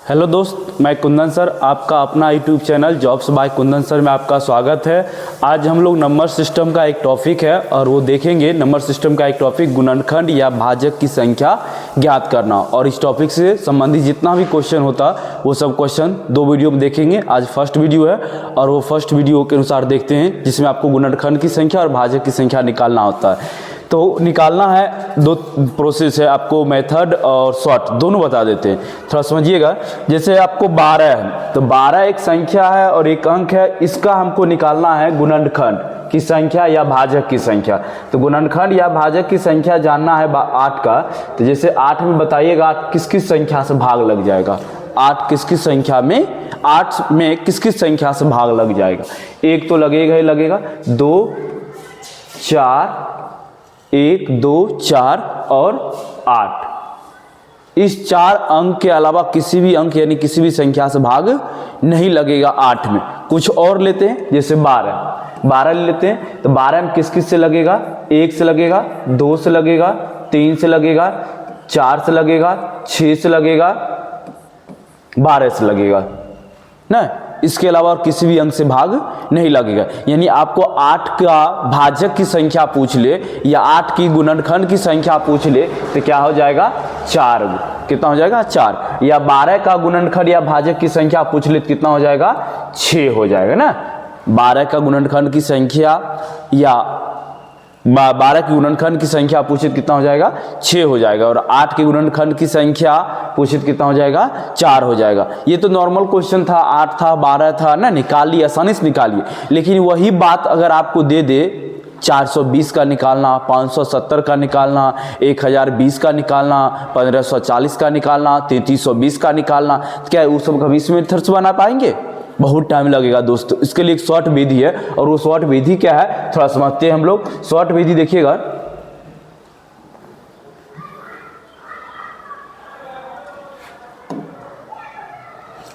Hello दोस्त, मैं Kundan sir, आपका अपना YouTube channel jobs by Kundan sir में आपका स्वागत है। आज हम लोग नंबर सिस्टम का एक टॉपिक है और वो देखेंगे। नंबर सिस्टम का एक टॉपिक गुणनखंड या भाजक की संख्या ज्ञात करना, और इस टॉपिक से संबंधित जितना भी क्वेश्चन होता वो सब क्वेश्चन दो वीडियो में देखेंगे। आज फर्स्ट वीडियो है और वो फर्स्ट वीडियो के अनुसार देखते हैं, जिसमें आपको गुणनखंड की संख्या और भाजक की संख्या निकालना होता है। तो निकालना है, दो प्रोसेस है, आपको मेथड और शॉर्ट दोनों बता देते हैं, थोड़ा समझिएगा। जैसे आपको 12 है, तो 12 एक संख्या है और एक अंक है, इसका हमको निकालना है गुणनखंड की संख्या या भाजक की संख्या। तो गुणनखंड या भाजक की संख्या जानना है 8 का। तो जैसे 8 में बताइएगा 8 किस किस संख्या से भाग लग जाएगा, 8 किस किस संख्या में, 8 में किस किस संख्या से भाग लग जाएगा। एक तो लगेगा ही लगेगा, 2 4, 1 2 4 और 8। इस 4 अंक के अलावा किसी भी अंक यानी किसी भी संख्या से भाग नहीं लगेगा 8 में। कुछ और लेते हैं, जैसे 12 लेते हैं। तो 12 में किस किस से लगेगा, 1 से लगेगा, 2 से लगेगा, 3 से लगेगा, 4 से लगेगा, 6 से लगेगा, 12 से लगेगा ना। इसके अलावा और किसी भी अंक से भाग नहीं लगेगा। यानी आपको 8 का भाजक की संख्या पूछ ले या 8 की गुणनखंड की संख्या पूछ ले तो क्या हो जाएगा, 4। कितना हो जाएगा, 4। या 12 का गुणनखंड या भाजक की संख्या पूछ ले तो कितना हो जाएगा, 6 हो जाएगा ना। 12 का गुणनखंड की संख्या या 12 की गुणनखंड की संख्या पूछे तो कितना हो जाएगा, 6 हो जाएगा। और 8 की गुणनखंड की संख्या पूछे तो कितना हो जाएगा, 4 हो जाएगा। ये तो नॉर्मल क्वेश्चन था, 8 था 12 था ना, निकालिए, आसानी से निकालिए। लेकिन वही बात अगर आपको दे दे 420 का निकालना, 570 का निकालना, 1020 का निकालना, 1540 का निकालना, 3320 का निकालना, क्या वो सब कभी इसमें मेथड्स बना पाएंगे? बहुत टाइम लगेगा दोस्तों। इसके लिए एक शॉर्ट विधि है, और वो शॉर्ट विधि क्या है थोड़ा समझते हैं हम लोग। शॉर्ट विधि देखिएगा,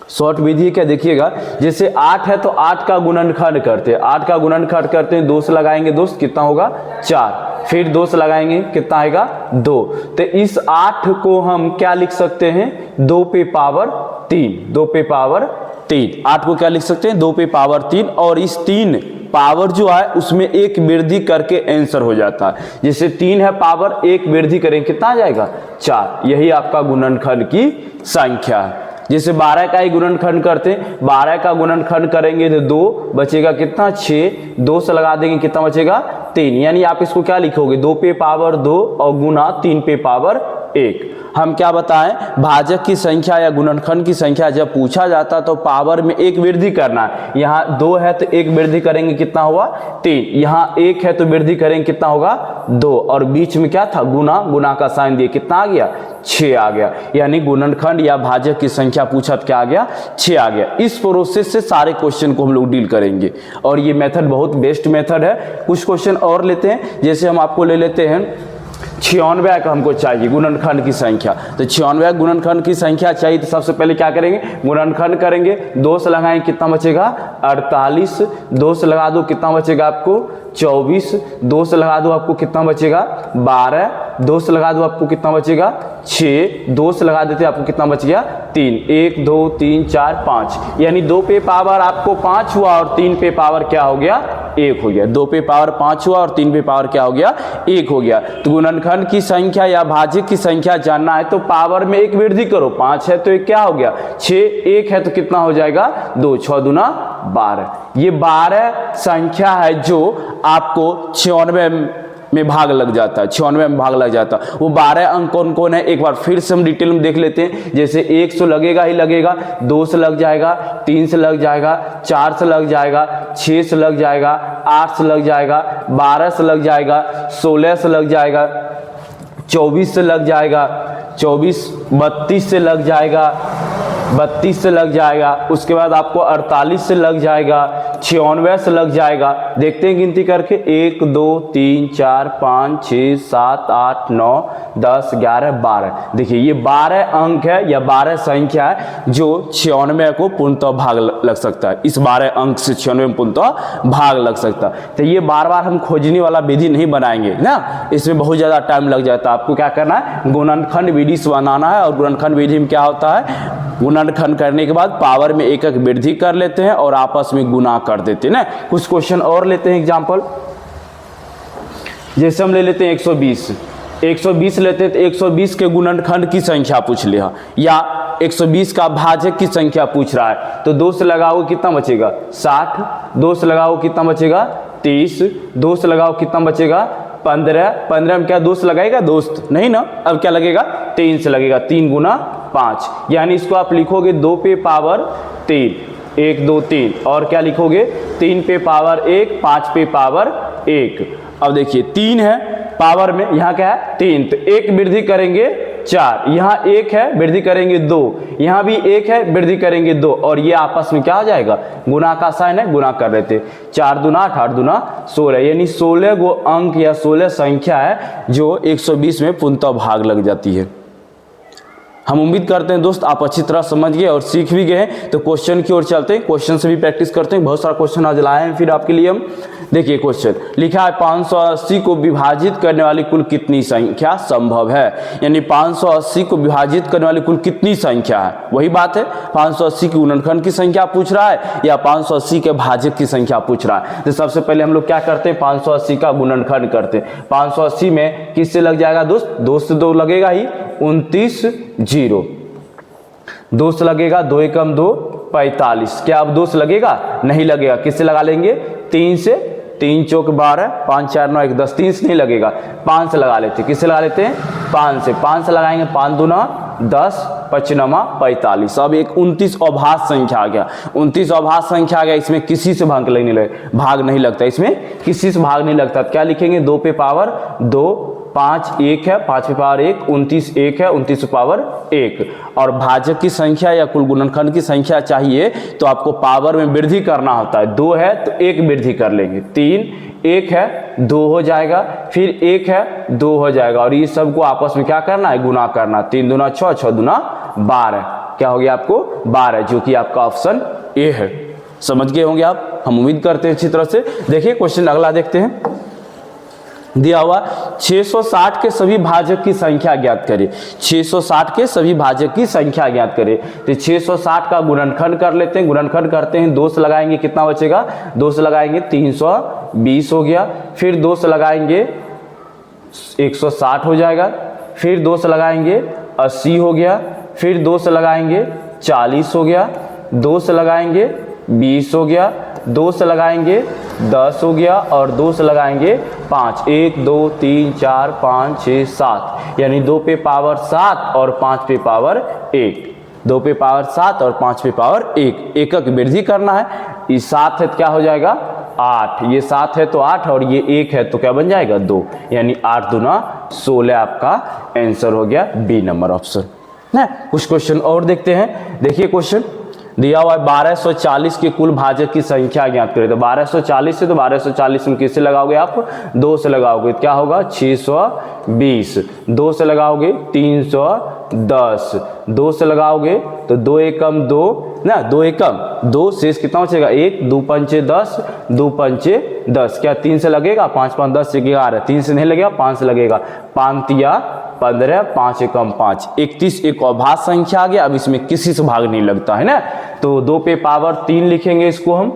शॉर्ट विधि क्या देखिएगा। जैसे 8 है तो 8 का गुणनखंड करते हैं, 8 का गुणनखंड करते हैं, 2 से लगाएंगे दोस्त, कितना होगा, 4। फिर 2 से लगाएंगे, कितना आएगा, 2। तो इस 8 को हम क्या लिख सकते हैं, 2 पे पावर 3, 2 पे पावर 3। 8 को क्या लिख सकते हैं, 2 पे पावर 3। और इस 3 पावर जो है उसमें एक वृद्धि करके आंसर हो जाता है। जैसे 3 है पावर, एक वृद्धि करेंगे, कितना आ जाएगा, 4। यही आपका गुणनखंड की संख्या है। जैसे 12 का ही गुणनखंड करते हैं, 12 का गुणनखंड करेंगे तो 2 बचेगा, कितना, 6। 2 से लगा देंगे, कितना बचेगा, 3। यानी आप इसको क्या लिखोगे, 2 पे पावर 2 और गुना 3 पे पावर 1। हम क्या बताएं, भाजक की संख्या या गुणनखंड की संख्या जब पूछा जाता तो पावर में एक वृद्धि करना है। यहाँ 2 है तो एक वृद्धि करेंगे, कितना हुआ, 3। यहाँ 1 है तो वृद्धि करेंगे, कितना होगा, 2। और बीच में क्या था, गुना, गुना का साइन दिए, कितना आ गया, 6 आ गया। यानी गुणनखंड या भाजक की संख्या पूछा तो क्या आ गया, 6 आ गया। इस प्रोसेस से सारे क्वेश्चन को हम लोग डील करेंगे, और ये मेथड बहुत बेस्ट मेथड है। कुछ क्वेश्चन और लेते हैं, जैसे हम आपको ले लेते हैं 96 का हमको चाहिए गुणनखंड की संख्या। तो 96 गुणनखंड की संख्या चाहिए तो सबसे पहले क्या करेंगे, गुणनखंड करेंगे। 2 से लगाएंगे, कितना बचेगा, 48। 2 से लगा दो, कितना बचेगा आपको, 24। 2 से लगा दो, आपको कितना बचेगा, 12। 2 से लगा दो, आपको कितना बचेगा, 6। 2 से लगा देते आपको कितना बच गया, 3। 1 2 3 4 5। यानी 2 पे पावर आपको 5 हुआ और 3 पे पावर क्या हो गया, 1 हो गया। 2 पे पावर 5 हुआ और 3 पे पावर क्या हो गया, 1 हो गया। तो गुणनखंड की संख्या या भाजक की संख्या जानना है तो पावर में एक वृद्धि करो। 5 है तो एक क्या हो गया, 6। 1 है तो कितना हो जाएगा, 2। 6 दूना 12। ये 12 संख्या है जो आपको 96 में भाग लग जाता है, 96 में भाग लग जाता है। वो 12 अंक कौन कौन है, एक बार फिर से हम डिटेल में देख लेते हैं। जैसे 1 से लगेगा ही लगेगा, 2 से लग जाएगा, 3 से लग जाएगा, 4 से लग जाएगा, 6 से लग जाएगा, 8 से लग जाएगा, 12 से लग जाएगा, 16 से लग जाएगा, 24 से लग जाएगा, 32 से लग जाएगा, 32 से लग जाएगा। उसके बाद आपको 48 से लग जाएगा, 96 से लग जाएगा। देखते हैं गिनती करके, 1 2 3 4 5 6 7 8 9 10 11 12। देखिए ये 12 अंक है या 12 संख्या है जो 96 को पूर्णतः भाग लग सकता है। इस 12 अंक से 96 में पूर्णतः भाग लग सकता है। तो ये बार बार हम खोजने वाला विधि नहीं बनाएंगे ना, इसमें बहुत ज़्यादा टाइम लग जाता है। आपको क्या करना है, गुणनखंड विधि से बनाना है। और गुणनखंड विधि में क्या होता है, गुणनखंड करने के बाद पावर में एक एक वृद्धि कर लेते हैं और आपस में गुना कर देते हैं ना। कुछ क्वेश्चन और लेते हैं एग्जाम्पल, जैसे हम ले लेते हैं 120 लेते हैं तो 120 के गुणनखंड की संख्या पूछ लिया, या 120 का भाजक की संख्या पूछ रहा है, तो 2 से लगाओ कितना बचेगा 60, 2 से लगाओ कितना बचेगा 30, 2 से लगाओ कितना बचेगा 15, 15 में क्या 2 से लगाएगा दोस्त नहीं ना, अब क्या लगेगा 3 से लगेगा, 3 गुना 5, यानी इसको आप लिखोगे 2 पे पावर 3, 1 2 3, और क्या लिखोगे 3 पे पावर 1, 5 पे पावर 1। अब देखिए 3 है पावर में, यहाँ क्या है 3, तो 1 वृद्धि करेंगे 4, यहाँ 1 है वृद्धि करेंगे 2, यहाँ भी 1 है वृद्धि करेंगे 2, और ये आपस में क्या हो जाएगा गुना का साइन है, गुना कर लेते, 4 दूना 8, 8 दूना 16, यानी 16 गो अंक या 16 संख्या है जो 120 में पूर्णतः भाग लग जाती है। हम उम्मीद करते हैं दोस्त आप अच्छी तरह समझ गए और सीख भी गए हैं। तो क्वेश्चन की ओर चलते हैं, क्वेश्चन से भी प्रैक्टिस करते हैं। बहुत सारा क्वेश्चन आज लाए हैं फिर आपके लिए हम। देखिए क्वेश्चन लिखा है 580 को विभाजित करने वाली कुल कितनी संख्या संभव है, यानी 580 को विभाजित करने वाली कुल कितनी संख्या है, वही बात है 580 की गुणनखंड की संख्या पूछ रहा है या 580 के भाजक की संख्या पूछ रहा है। तो सबसे पहले हम लोग क्या करते हैं 580 का गुणनखंड करते हैं। 580 में किससे लग जाएगा दोस्त, 2 से 2 लगेगा ही 29 0, 2 से लगेगा 2 एकम 2 45, क्या अब 2 से लगेगा नहीं लगेगा, किससे लगा लेंगे 3 से, 3 चौक 12, 5 4 9 1 10, 3 से नहीं लगेगा 5 से लगा लेते, किससे लगा लेते हैं 5 से, 5 से लगाएंगे 5 दूना 10, 5 9 45। अब एक 29 अभाज्य संख्या आ गया, 29 अभाज्य संख्या आ गया, इसमें किसी से भाग नहीं लगता, इसमें किसी से भाग नहीं लगता, क्या लिखेंगे 2 पे पावर 2, 5 1 है, 5 पे पावर 1, 29 1 है, 29 पे पावर 1। और भाजक की संख्या या कुल गुणनखंड की संख्या चाहिए तो आपको पावर में वृद्धि करना होता है, 2 है तो 1 वृद्धि कर लेंगे, 3 1 है 2 हो जाएगा, फिर 1 है 2 हो जाएगा, और ये सबको आपस में क्या करना है गुना करना, 3 दूना 6, 6 दूना 12, क्या हो गया आपको 12, जो कि आपका ऑप्शन ए है। समझ गए होंगे आप, हम उम्मीद करते हैं अच्छी तरह से। देखिए क्वेश्चन अगला देखते हैं, दिया हुआ 660 के सभी भाजक की संख्या ज्ञात करें, 660 के सभी भाजक की संख्या ज्ञात करें। तो 660 का गुणनखंड कर लेते हैं, गुणनखंड करते हैं, 2 से लगाएंगे कितना बचेगा, 2 से लगाएंगे 320 हो गया, फिर 2 से लगाएंगे 160 हो जाएगा, फिर 2 से लगाएंगे 80 हो गया, फिर 2 से लगाएंगे 40 हो गया, 2 से लगाएंगे 20 हो गया, 2 से लगाएंगे 10 हो गया, और 2 से लगाएंगे 5, 1 2 3 4 5 6 7, यानी 2 पे पावर 7 और 5 पे पावर 1, 2 पे पावर 7 और 5 पे पावर 1, एकक वृद्धि करना है। ये 7 है तो क्या हो जाएगा 8, ये 7 है तो 8, और ये 1 है तो क्या बन जाएगा 2, यानी 8 दूना 16 आपका आंसर हो गया बी नंबर ऑप्शन है। कुछ क्वेश्चन और देखते हैं। देखिए क्वेश्चन दिया हुआ है 1240 के कुल भाजक की संख्या ज्ञात करें। तो 1240 से, तो 1240 में किससे लगाओगे आप 2 से लगाओगे, क्या होगा 620, 2 से लगाओगे 310, 2 से लगाओगे तो 2 एकम 2 ना, 2 एकम 2, शेष कितना बचेगा 1, 2 पंचे 10, 2 पंचे 10, क्या 3 से लगेगा, 5 5 10 11, 3 से नहीं लगेगा 5 से लगेगा, 5 तिया 15, 5 एकम 5, 31 एक अभाज्य संख्या आ गया। अब इसमें किसी से भाग नहीं लगता है ना, तो 2 पे पावर 3 लिखेंगे इसको हम,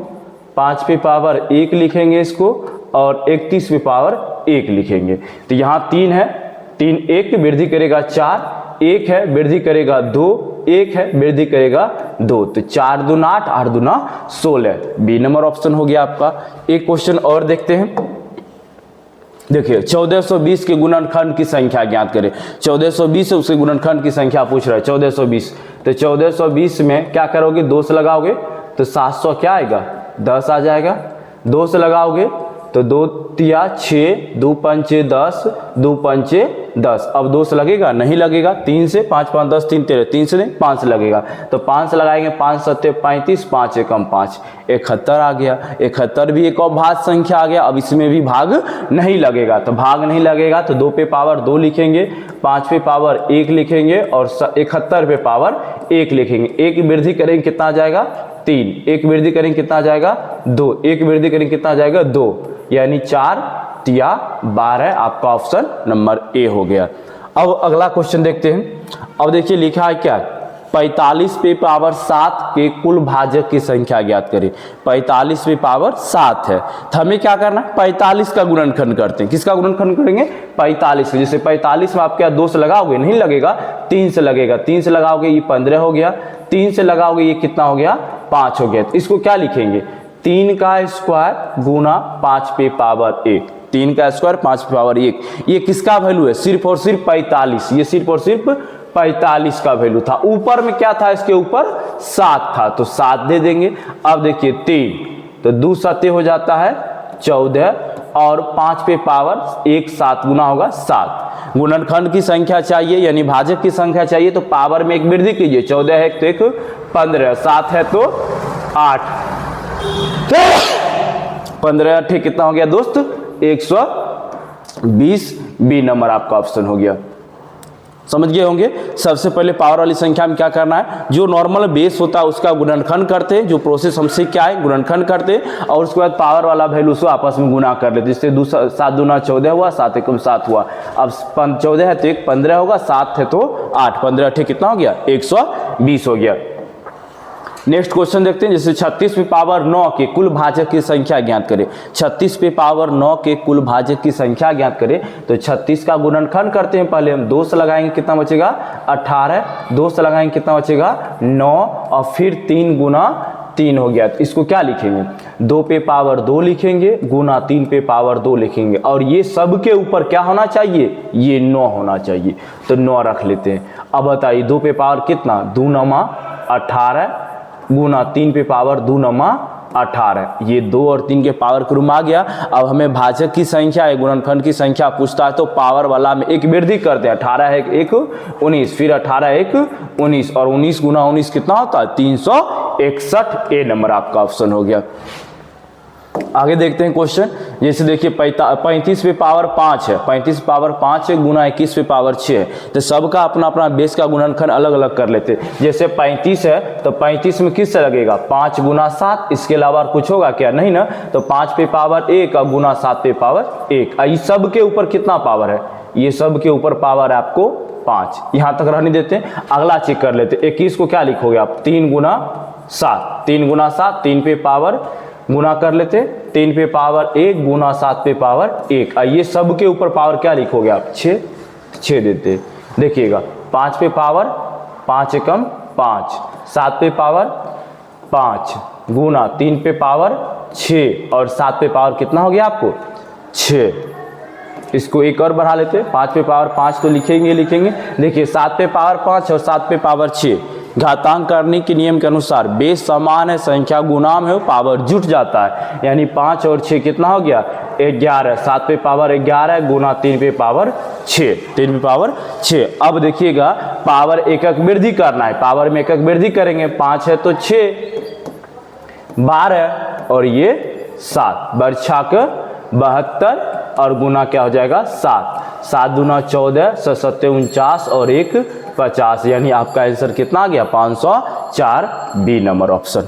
5 पे पावर 1 लिखेंगे इसको, और 31 पे पावर 1 लिखेंगे। तो यहाँ 3 है, 3 1 वृद्धि करेगा 4, 1 है वृद्धि करेगा 2, 1 है वृद्धि करेगा 2, तो 4 दूना 8, 8 दूना 16, बी नंबर ऑप्शन हो गया आपका। एक क्वेश्चन और देखते हैं। देखिए 1420 के गुणनखंड की संख्या ज्ञात करें। 1420 से उसके गुणनखंड की संख्या पूछ रहा है 1420, तो 1420 में क्या करोगे 2 से लगाओगे तो 700 क्या आएगा 10 आ जाएगा, 2 से लगाओगे तो 2 तिया 6, 2 पंचे 10, 2 पंचे 10, अब 2 से लगेगा नहीं लगेगा, 3 से 5 5 10 3 13, 3 से नहीं 5 से लगेगा, तो 5 से लगाएंगे 5 7 35, 5 एकम 5, 71 आ गया। 71 भी एक अभाज्य संख्या आ गया। अब इसमें भी भाग नहीं लगेगा, तो भाग नहीं लगेगा तो 2 पे पावर 2 लिखेंगे, 5 पे पावर 1 लिखेंगे, और 71 पे पावर 1 लिखेंगे। 1 वृद्धि करेंगे कितना आ जाएगा 3, 1 वृद्धि करेंगे कितना आ जाएगा 2, 1 वृद्धि करेंगे कितना आ जाएगा 2, यानी 4 तिया 12, आपका ऑप्शन नंबर ए हो गया। अब अगला क्वेश्चन देखते हैं। अब देखिए लिखा है क्या, 45 पे पावर 7 के कुल भाजक की संख्या ज्ञात करें। 45 पे पावर 7 है तो हमें क्या करना है, 45 का गुणनखंड करते हैं। किसका गुणनखंड करेंगे, 45। जैसे 45 में आप क्या 2 से लगाओगे, नहीं लगेगा, 3 से लगेगा। 3 से लगाओगे ये 15 हो गया, 3 से लगाओगे ये कितना हो गया, 5 हो गया। तो इसको क्या लिखेंगे, 3 का स्क्वायर गुना 5 पे पावर 1। 3 का स्क्वायर 5 पे पावर 1। ये किसका वैल्यू है, सिर्फ और सिर्फ 45। ये सिर्फ और सिर्फ 45 का वैल्यू था। ऊपर में क्या था, इसके ऊपर 7 था तो 7 दे देंगे। अब देखिए 3 तो 2 7 हो जाता है 14 और 5 पे पावर 1 7 गुना होगा 7। गुणनखंड की संख्या चाहिए यानी भाजक की संख्या चाहिए तो पावर में एक वृद्धि कीजिए। 14 है तो एक 15, 7 है तो 8, 15 8 कितना हो गया दोस्त, 120। बी नंबर आपका ऑप्शन हो गया। समझ गए होंगे। सबसे पहले पावर वाली संख्या में क्या करना है, जो नॉर्मल बेस होता है उसका गुणनखंड करते हैं, जो प्रोसेस हम सीख के आए गुणनखंड करते हैं और उसके बाद पावर वाला वैल्यू से आपस में गुना कर लेते। जिससे 7 दूना 14 हुआ, 7 एकम 7 हुआ। अब 14 है तो 1 15 होगा, 7 है तो 8, 15 8 कितना हो गया, 120 हो गया। नेक्स्ट क्वेश्चन देखते हैं। जैसे 36 पे पावर 9 के कुल भाजक की संख्या ज्ञात करें। 36 पे पावर 9 के कुल भाजक की संख्या ज्ञात करें तो 36 का गुणनखंड करते हैं। पहले हम 2 से लगाएंगे कितना बचेगा, 18। 2 से लगाएंगे कितना बचेगा, 9 और फिर 3 गुना 3 हो गया। तो इसको क्या लिखेंगे, 2 पे पावर 2 लिखेंगे गुना 3 पे पावर 2 लिखेंगे। और ये सब के ऊपर क्या होना चाहिए, ये 9 होना चाहिए तो 9 रख लेते हैं। अब बताइए 2 पे पावर कितना, 2 9 18 गुना 3 पे पावर 2 9 18। ये 2 और 3 के पावर के रूम आ गया। अब हमें भाजक की संख्या है, गुणनखंड की संख्या पूछता है तो पावर वाला में एक वृद्धि करते हैं। 18 है 1 19, फिर 18 1 19 और 19 गुना 19 कितना होता है, 361। ए नंबर आपका ऑप्शन हो गया। आगे देखते हैं क्वेश्चन। जैसे देखिए 35 पे पावर 5 है, 35 पावर 5 है गुना 21 पे पावर 6 है। तो सबका अपना अपना बेस का गुणनखंड अलग अलग कर लेते हैं। जैसे 35 है तो 35 में किससे लगेगा, 5 गुना 7, इसके अलावा कुछ होगा क्या, नहीं ना। तो 5 पे पावर 1 और गुना 7 पे पावर 1। इस सब के ऊपर कितना पावर है, ये सब के ऊपर पावर है आपको 5। यहां तक रहने देते हैं। अगला चेक कर लेते हैं। 21 को क्या लिखोगे आप, 3 गुना 7, 3 गुना 7, 3 पे पावर गुना कर लेते, 3 पे पावर 1 गुना 7 पे पावर 1। ये सब के ऊपर पावर क्या लिखोगे आप, 6 देते। देखिएगा 5 पे पावर 5 एकम 5, 7 पे पावर 5 गुना 3 पे पावर 6 और 7 पे पावर कितना हो गया आपको 6। इसको एक और बढ़ा लेते, 5 पे पावर 5 तो लिखेंगे। देखिए 7 पे पावर 5 और 7 पे पावर 6। घातांक करने के नियम के अनुसार बेस समान है, संख्या गुणाम है, पावर जुट जाता है। यानी 5 और 6 कितना हो गया, 11। 7 पे पावर 11 गुना 3 पे पावर 6, 3 पे पावर 6। अब देखिएगा पावर एकक वृद्धि करना है, पावर में एकक वृद्धि करेंगे। 5 है तो 6, 12 और ये 7, बरछाक 72 और गुना क्या हो जाएगा 7। 7 दूना 14, 7 49 और 1 50। यानी आपका आंसर कितना आ गया, 504। B number option.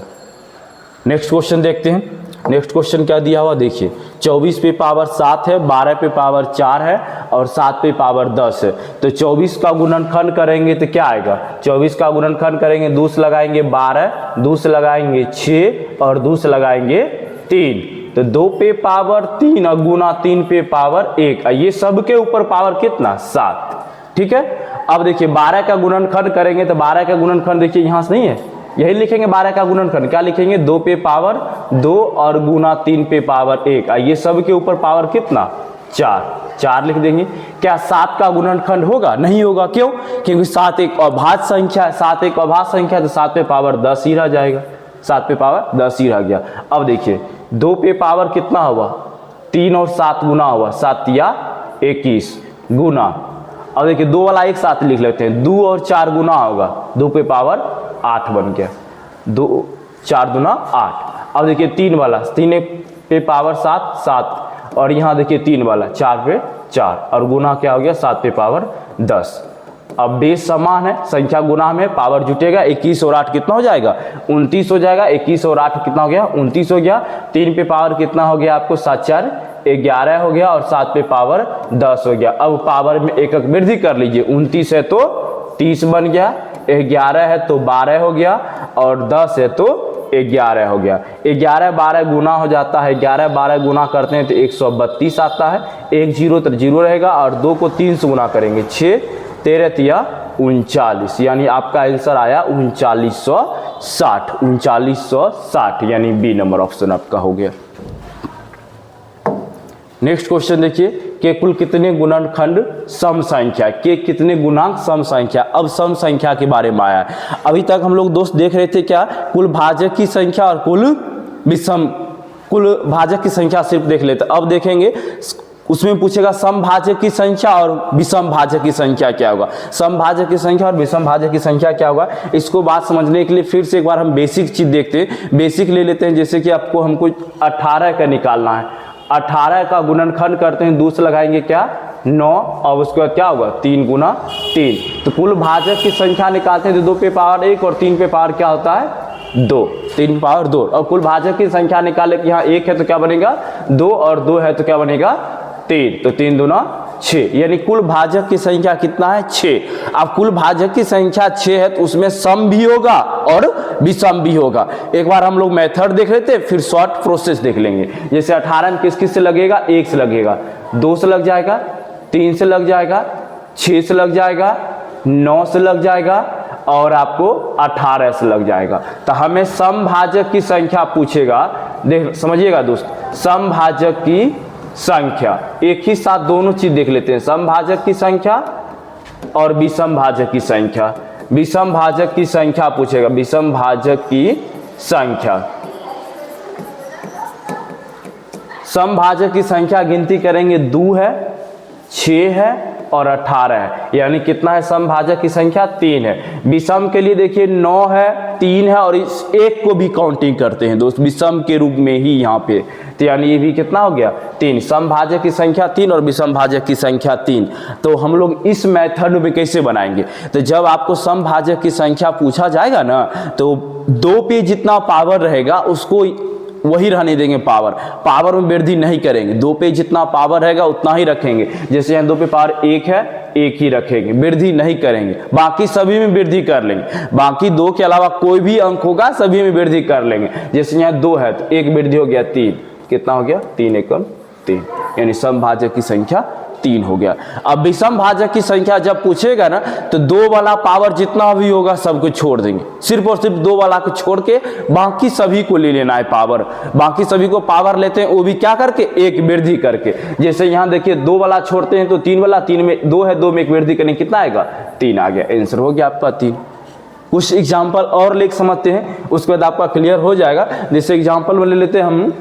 Next question देखते हैं। नेक्स्ट क्वेश्चन क्या दिया हुआ देखिए। 24 पे पावर 7 है, 12 पे पावर 4 है और 7 पे पावर 10 है। तो 24 का गुणनखंड करेंगे तो क्या आएगा, 24 का गुणनखंड करेंगे, 2 से लगाएंगे 12, 2 से लगाएंगे 6 और 2 से लगाएंगे 3। तो 2 पे पावर 3 और गुना 3 पे पावर 1। ये सब के ऊपर पावर कितना, 7। ठीक है। अब देखिए 12 का गुणनखंड करेंगे तो 12 का गुणनखंड देखिए यहाँ से नहीं है, यही लिखेंगे 12 का गुणनखंड। क्या लिखेंगे, 2 पे पावर 2 और गुना 3 पे पावर 1। ये सब के ऊपर पावर कितना, 4 लिख देंगे। क्या 7 का गुणनखंड होगा, नहीं होगा। क्यों, क्योंकि 7 एक अभाज्य संख्या है, 7 एक अभाज्य संख्या है तो 7 पे पावर 10 ही रह जाएगा, 7 पे पावर 10 ही रह गया। अब देखिए 2 पे पावर कितना हुआ, 3 और 7 गुना हुआ, 7 या 21 गुना। अब देखिए 2 वाला एक साथ लिख लेते हैं, 2 और 4 गुना होगा, 2 पे पावर 8 बन गया, 2 4 दूना 8। अब देखिए 3 वाला, 3 पे पावर 7 7 और यहाँ देखिए 3 वाला 4 पे 4 और गुना क्या हो गया 7 पे पावर 10। अब बेस समान है, संख्या गुना में पावर जुटेगा, 21 और 8 कितना हो जाएगा, 29 हो जाएगा। 21 और 8 कितना हो गया, 29 हो गया। 3 पे पावर कितना हो गया आपको, 7 4 11 हो गया और 7 पे पावर 10 हो गया। अब पावर में एकक वृद्धि कर लीजिए, 29 है तो 30 बन गया, 11 है तो 12 हो गया, और 10 है तो 11 हो गया। 11 12 गुना हो जाता है, 11 12 गुना करते हैं तो 132 आता है। 1 0 तो 0 रहेगा, और 2 को 3 से गुना करेंगे 6 13 तिया 39, यानी आपका आंसर आया 3960। 3960 यानी बी नंबर ऑप्शन आपका हो गया। नेक्स्ट क्वेश्चन देखिए कि कुल कितने गुणनखंड सम संख्या, के कितने गुणांक सम संख्या। अब सम संख्या के बारे में आया है। अभी तक हम लोग दोस्त देख रहे थे क्या, कुल भाजक की संख्या और कुल भाजक की संख्या सिर्फ देख लेते। अब देखेंगे उसमें पूछेगा सम भाजक की संख्या और विषम भाजक की संख्या क्या होगा। सम भाजक की संख्या और विषम भाजक की संख्या क्या होगा, इसको बात समझने के लिए फिर से एक बार हम बेसिक चीज देखते हैं। बेसिक ले लेते हैं, जैसे कि आपको हमको 18 का निकालना है। 18 का गुणनखंड करते हैं, 2 से लगाएंगे क्या 9, और उसके बाद क्या होगा 3 गुना 3। तो कुल भाजक की संख्या निकालते हैं तो 2 पे पावर 1 और 3 पे पावर क्या होता है 2, 3 पावर 2। और कुल भाजक की संख्या निकाले कि यहाँ 1 है तो क्या बनेगा 2, और 2 है तो क्या बनेगा 3, तो 3 दूना 6, यानी कुल भाजक की संख्या कितना है 6। अब कुल भाजक की संख्या 6 है तो उसमें सम भी होगा और विषम भी होगा। एक बार हम लोग मेथड देख लेते हैं, फिर शॉर्ट प्रोसेस देख लेंगे। जैसे 18 में किस किस से लगेगा, 1 से लगेगा, 2 से लग जाएगा, 3 से लग जाएगा, 6 से लग जाएगा, 9 से लग जाएगा, और आपको 18 से लग जाएगा। तो हमें सम भाजक की संख्या पूछेगा। देख समझिएगा दोस्त, सम भाजक की संख्या, एक ही साथ दोनों चीज देख लेते हैं, सम भाजक की संख्या और विषम भाजक की संख्या। विषम भाजक की संख्या पूछेगा, विषम भाजक की संख्या। सम भाजक की संख्या गिनती करेंगे 2 है, 6 है और 18 है, यानी कितना है सम भाजक की संख्या 3 है। विषम के लिए देखिए 9 है, 3 है, और इस एक को भी काउंटिंग करते हैं दोस्त विषम के रूप में ही यहाँ पे, तो यानी ये भी कितना हो गया 3। सम भाजक की संख्या 3 और विषम भाजक की संख्या 3। तो हम लोग इस मेथड में कैसे बनाएंगे, तो जब आपको सम भाजक की संख्या पूछा जाएगा ना, तो 2 पे जितना पावर रहेगा उसको वही रहने देंगे, पावर में वृद्धि नहीं करेंगे। 2 पे जितना पावर रहेगा उतना ही रखेंगे। जैसे यहाँ 2 पे पावर 1 है, 1 ही रखेंगे, वृद्धि नहीं करेंगे। बाकी सभी में वृद्धि कर लेंगे, बाकी 2 के अलावा कोई भी अंक होगा सभी में वृद्धि कर लेंगे। जैसे यहाँ 2 है तो 1 वृद्धि हो गया 3, कितना हो गया 3 एकम 3, यानी सम भाजक की संख्या 3 हो गया। अब विषम भाजक की संख्या जब पूछेगा ना, तो 2 वाला पावर जितना भी होगा सबको छोड़ देंगे, सिर्फ और सिर्फ 2 वाला को छोड़ के बाकी सभी को ले लेना है पावर। बाकी सभी को पावर लेते हैं, वो भी क्या करके 1 वृद्धि करके। जैसे यहाँ देखिए 2 वाला छोड़ते हैं तो 3 वाला, 3 में 2 है, 2 में 1 वृद्धि करने कितना आएगा 3 आ गया, आंसर हो गया आपका 3। कुछ एग्जाम्पल और लेके समझते हैं, उसके बाद आपका क्लियर हो जाएगा। जैसे एग्जाम्पल में ले लेते हैं हम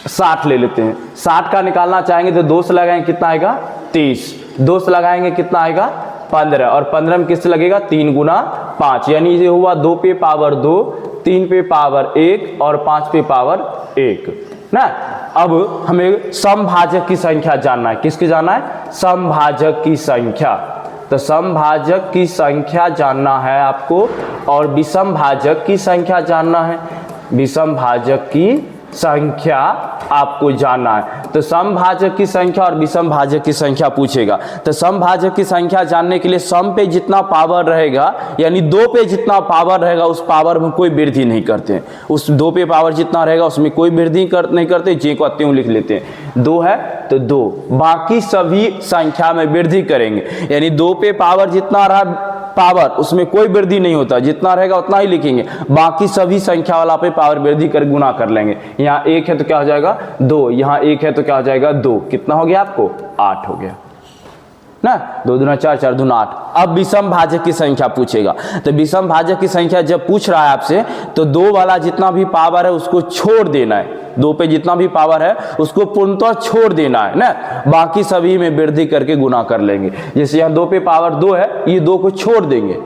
60 ले लेते हैं। 60 का निकालना चाहेंगे तो 2 से लगाएंगे कितना आएगा 30, 2 से लगाएंगे कितना आएगा 15, और 15 में किससे लगेगा 3 गुना 5, यानी ये हुआ 2 पे पावर 2, 3 पे पावर 1 और 5 पे पावर 1 ना। अब हमें सम भाजक की संख्या जानना है। किसकी जानना है, सम भाजक की संख्या। तो सम भाजक की संख्या जानना है आपको, और विषम भाजक की संख्या जानना है। विषम भाजक की संख्या आपको जानना है। तो सम भाजक की संख्या और विषम भाजक की संख्या पूछेगा। तो सम भाजक की संख्या जानने के लिए सम पे जितना पावर रहेगा, यानी 2 पे जितना पावर रहेगा उस पावर में कोई वृद्धि नहीं करते हैं। उस 2 पे पावर जितना रहेगा उसमें कोई वृद्धि नहीं करते, जे को त्यों लिख लेते हैं। 2 है तो 2, बाकी सभी संख्या में वृद्धि करेंगे, यानी 2 पे पावर जितना रहा पावर उसमें कोई वृद्धि नहीं होता, जितना रहेगा उतना ही लिखेंगे। बाकी सभी संख्या वाला पे पावर वृद्धि कर गुना कर लेंगे। यहाँ 1 है तो क्या हो जाएगा 2, यहाँ 1 है तो क्या हो जाएगा 2, कितना हो गया आपको 8 हो गया ना। 2 दूना 4, 4 दूना 8। अब विषम भाजक की संख्या पूछेगा। तो विषम भाजक की संख्या जब पूछ रहा है आपसे, तो 2 वाला जितना भी पावर है उसको छोड़ देना है। 2 पे जितना भी पावर है उसको पूर्णतः छोड़ देना है ना, बाकी सभी में वृद्धि करके गुना कर लेंगे। जैसे यहाँ 2 पे पावर 2 है, ये 2 को छोड़ देंगे,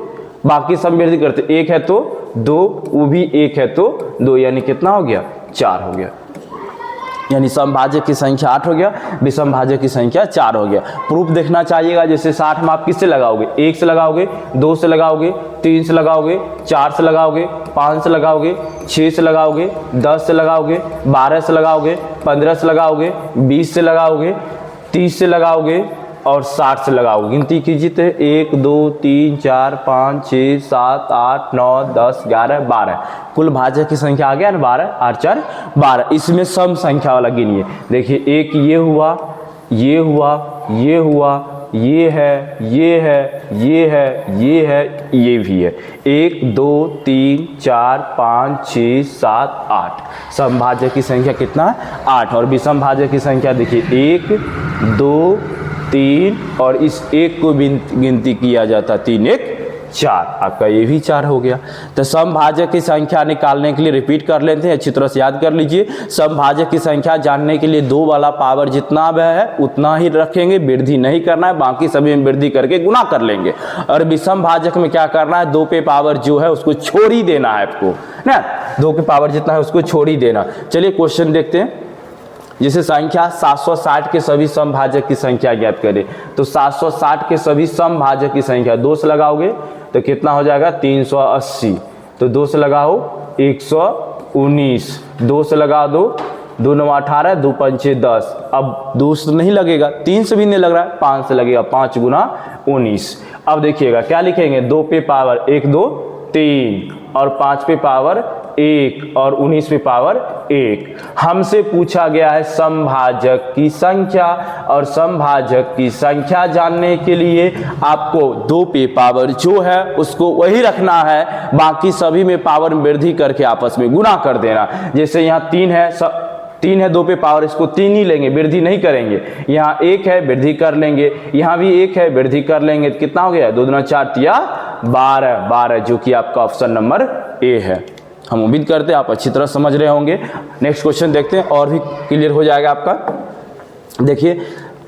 बाकी सब वृद्धि करते। 1 है तो 2, वो भी 1 है तो 2, यानी कितना हो गया 4 हो गया। यानी सम भाजक की संख्या 8 हो गया, विषम भाजक की संख्या 4 हो गया। प्रूफ देखना चाहिएगा। जैसे 60 में आप किससे लगाओगे, 1 से लगाओगे, 2 से लगाओगे, 3 से लगाओगे, 4 से लगाओगे, 5 से लगाओगे, 6 से लगाओगे, 10 से लगाओगे, 12 से लगाओगे, 15 से लगाओगे, 20 से लगाओगे, 30 से लगाओगे, और 60 से लगाओ, गिनती कीजिए तो 1 2 3 4 5 6 7 8 9 10 11 12, कुल भाजक की संख्या आ गया ना 12, 8 4 12। इसमें सम संख्या वाला गिनिए, देखिए एक ये हुआ, ये हुआ, ये हुआ, ये है, ये है, ये है, ये है, ये भी है। 1 2 3 4 5 6 7 8, समभाजक की संख्या कितना है 8। और विषम भाजक की संख्या देखिए 1 2 3 और इस एक को गिनती किया जाता 3 1 4, आपका ये भी 4 हो गया। तो समभाजक की संख्या निकालने के लिए रिपीट कर लेते हैं, अच्छी तरह से याद कर लीजिए। समभाजक की संख्या जानने के लिए 2 वाला पावर जितना है उतना ही रखेंगे, वृद्धि नहीं करना है, बाकी सभी में वृद्धि करके गुना कर लेंगे। और विषम भाजक में क्या करना है, 2 पे पावर जो है उसको छोड़ ही देना है आपको ना, 2 के पावर जितना है उसको छोड़ ही देना। चलिए क्वेश्चन देखते हैं। जैसे संख्या 760 के सभी समभाजक की संख्या ज्ञात करें, तो 760 के सभी समभाजक की संख्या 2 से लगाओगे तो कितना हो जाएगा 380, तो 2 से लगाओ 119, 2 से लगा दो 2 9 18, 2 5 10, अब 2 से नहीं लगेगा, 3 से भी नहीं लग रहा है, 5 से लगेगा, 5 गुना 19। अब देखिएगा क्या लिखेंगे, 2 पे पावर 1 2 3 और 5 पे पावर 1 और 19 पे पावर 1। हमसे पूछा गया है समभाजक की संख्या, और समभाजक की संख्या जानने के लिए आपको 2 पे पावर जो है उसको वही रखना है, बाकी सभी में पावर में वृद्धि करके आपस में गुना कर देना। जैसे यहाँ 3 है, 3 है 2 पे पावर, इसको 3 ही लेंगे, वृद्धि नहीं करेंगे। यहाँ 1 है, वृद्धि कर लेंगे, यहाँ भी 1 है, वृद्धि कर लेंगे, तो कितना हो गया 2 दूना 4 तिया 12, 12 जो कि आपका ऑप्शन नंबर ए है। हम उम्मीद करते हैं आप अच्छी तरह समझ रहे होंगे। नेक्स्ट क्वेश्चन देखते हैं और भी क्लियर हो जाएगा आपका। देखिए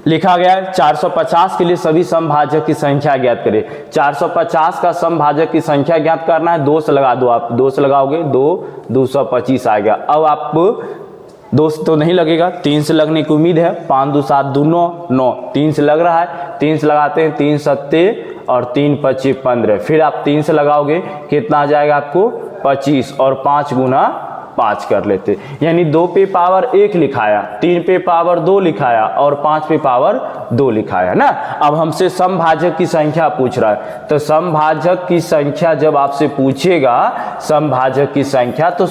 लिखा गया है 450 के लिए सभी समभाजक की संख्या ज्ञात करें। 450 का समभाजक की संख्या ज्ञात करना है, 2 से लगा दो, आप 2 से लगाओगे 2 225 आएगा। अब आप 2 से तो नहीं लगेगा, 3 से लगने की उम्मीद है, 5 2 7 2 9 9, 3 से लग रहा है, 3 से लगाते हैं 3 7 और 3 5 15, फिर आप 3 से लगाओगे कितना आ जाएगा आपको 25 और 5 गुना 5 कर लेते, यानी 2 पे पावर 1 लिखाया, 3 पे पावर 2 लिखाया और 5 पे पावर 2 लिखाया ना। अब हमसे समभाजक की संख्या पूछ रहा है, तो समभाजक की संख्या जब आपसे पूछेगा समभाजक की संख्या, तो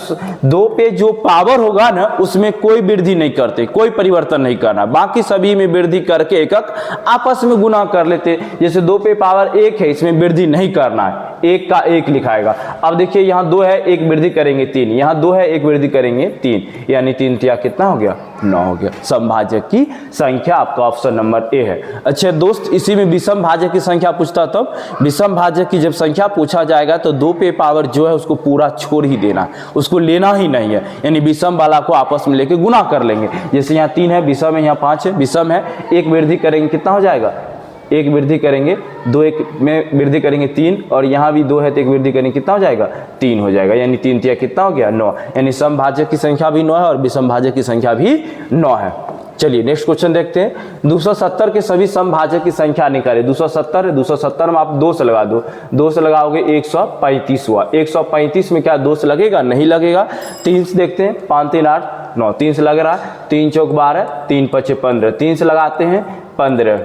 2 पे जो पावर होगा ना उसमें कोई वृद्धि नहीं करते, कोई परिवर्तन नहीं करना, बाकी सभी में वृद्धि करके एक आपस में गुना कर लेते। जैसे 2 पे पावर 1 है, इसमें वृद्धि नहीं करना है, 1 का 1 लिखाएगा। अब देखिए यहाँ 2 है, 1 वृद्धि करेंगे 3, यहाँ 2 है, 1 वृद्धि करेंगे 3, यानी 3 तिया कितना हो गया 9 हो गया। समभाजक की संख्या आपका ऑप्शन नंबर ए है। अच्छा दोस्त, इसी में विषम भाजक की संख्या पूछता, तब विषम भाजक की जब संख्या पूछा जाएगा तो 2 पे पावर जो है उसको पूरा छोड़ ही देना, उसको लेना ही नहीं है, यानी विषम वाला को आपस में लेके गुना कर लेंगे। जैसे यहाँ 3 है, विषम है, यहाँ 5 है, विषम है, 1 वृद्धि करेंगे कितना हो जाएगा, 1 वृद्धि करेंगे, 2 1 में वृद्धि करेंगे 3, और यहाँ भी 2 है तो 1 वृद्धि करेंगे कितना हो जाएगा 3 हो जाएगा, यानी 3 तिया कितना हो गया 9, यानी समभाजक की संख्या भी 9 है और विषम भाजक की संख्या भी 9 है। चलिए नेक्स्ट क्वेश्चन देखते हैं। 270 के सभी समभाजक की संख्या निकालें। 270 है, 270 में आप 2 से लगा दो, 2 से लगाओगे 135 हुआ, 135 में क्या 2 से लगेगा, नहीं लगेगा। 3 से देखते हैं, 5 3 8 9, 3 से लग रहा है, 3 चौक 12, 3 5 15, 3 से लगाते हैं 15,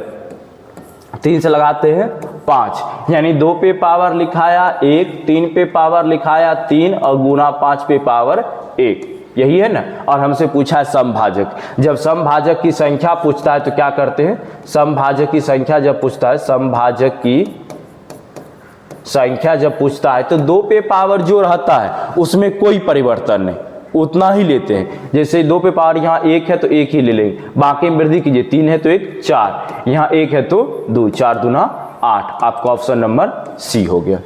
3 से लगाते हैं 5, यानी 2 पे पावर लिखाया 1, 3 पे पावर लिखाया 3 और गुना 5 पे पावर 1, यही है ना। और हमसे पूछा है समभाजक। जब समभाजक की संख्या पूछता है तो क्या करते हैं, समभाजक की संख्या जब पूछता है, समभाजक की संख्या जब पूछता है तो 2 पे पावर जो रहता है उसमें कोई परिवर्तन नहीं, उतना ही लेते हैं। जैसे 2 पे पावर यहाँ 1 है तो 1 ही ले लेंगे, बाकी में वृद्धि कीजिए, 3 है तो 1 4, यहाँ 1 है तो 2, 4 दूना 8, आपका ऑप्शन नंबर सी हो गया।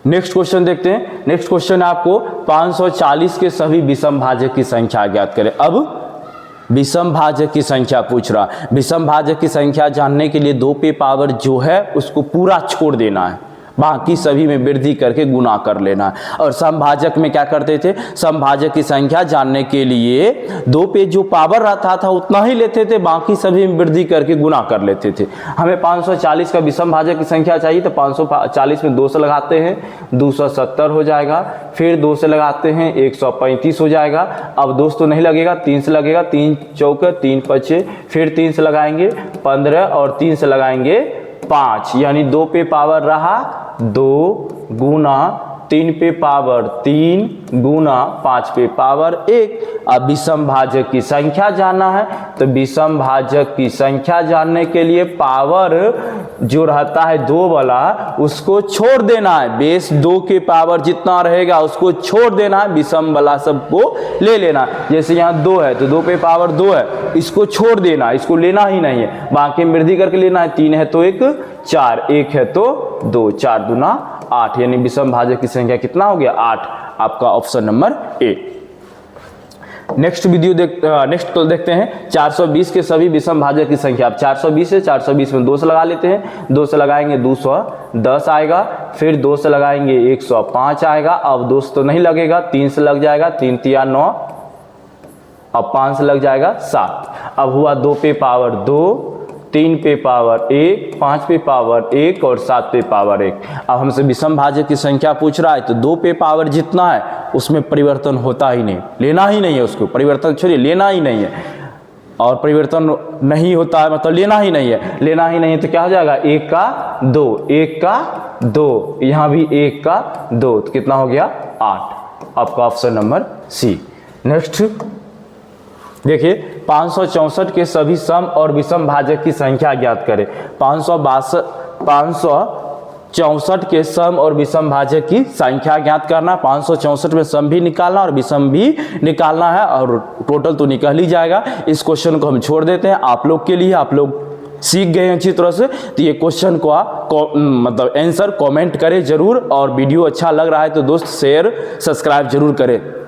नेक्स्ट क्वेश्चन देखते हैं। नेक्स्ट क्वेश्चन है आपको 540 के सभी विषम भाजक की संख्या ज्ञात करें। अब विषम भाजक की संख्या पूछ रहा है। विषम भाजक की संख्या जानने के लिए 2 पे पावर जो है उसको पूरा छोड़ देना है, बाकी सभी में वृद्धि करके गुना कर लेना है। और समभाजक में क्या करते थे, समभाजक की संख्या जानने के लिए 2 पे जो पावर रहता था उतना ही लेते थे, बाकी सभी में वृद्धि करके गुना कर लेते थे। हमें 540 का विषम भाजक की संख्या चाहिए तो 540 में 2 से लगाते हैं 270 हो जाएगा, फिर 2 से लगाते हैं 135 हो जाएगा। अब दोस्तों नहीं लगेगा, 3 से लगेगा, 3 चौके 3 पचे, फिर 3 से लगाएंगे 15 और 3 से लगाएंगे 5, यानी 2 पे पावर रहा 2 गुना 3 पे पावर 3 गुना 5 पे पावर 1। अब विषम भाजक की संख्या जानना है तो विषम भाजक की संख्या जानने के लिए पावर जो रहता है 2 वाला उसको छोड़ देना है, बेस 2 के पावर जितना रहेगा उसको छोड़ देना है, विषम वाला सबको ले लेना। जैसे यहाँ 2 है तो 2 पे पावर 2 है, इसको छोड़ देना, इसको लेना ही नहीं है, बाकी में वृद्धि करके लेना है। 3 है तो 1 4, 1 है तो 2, 4 दूना 8, यानी विषम भाजक की संख्या कितना हो गया 8। आपका ऑप्शन नंबर ए। नेक्स्ट कल देखते हैं 420 के सभी विषम भाजक की संख्या। अब 420 है, 420 में 2 से लगा लेते हैं, 2 से लगाएंगे 210 आएगा, फिर 2 से लगाएंगे 105 आएगा। अब 2 से तो नहीं लगेगा, 3 से लग जाएगा, 3 तिया 9, अब 5 से लग जाएगा 7। अब हुआ 2 पे पावर 2, 3 पे पावर 1, 5 पे पावर 1 और 7 पे पावर 1। अब हमसे विषम भाजक की संख्या पूछ रहा है तो 2 पे पावर जितना है उसमें परिवर्तन होता ही नहीं, लेना ही नहीं है उसको, परिवर्तन छोड़िए लेना ही नहीं है, और परिवर्तन नहीं होता है मतलब लेना ही नहीं है, लेना ही नहीं है तो क्या हो जाएगा 1 का 2, 1 का 2, यहाँ भी 1 का 2, तो कितना हो गया 8। आपका ऑप्शन नंबर सी। नेक्स्ट देखिए 564 के सभी सम और विषम भाजक की संख्या ज्ञात करें। 564 के सम और विषम भाजक की संख्या ज्ञात करना, 564 में सम भी निकालना और विषम भी निकालना है, और टोटल तो निकल ही जाएगा। इस क्वेश्चन को हम छोड़ देते हैं आप लोग के लिए, आप लोग सीख गए अच्छी तरह से। तो ये क्वेश्चन को मतलब आंसर कमेंट करें जरूर, और वीडियो अच्छा लग रहा है तो दोस्त शेयर सब्सक्राइब जरूर करें।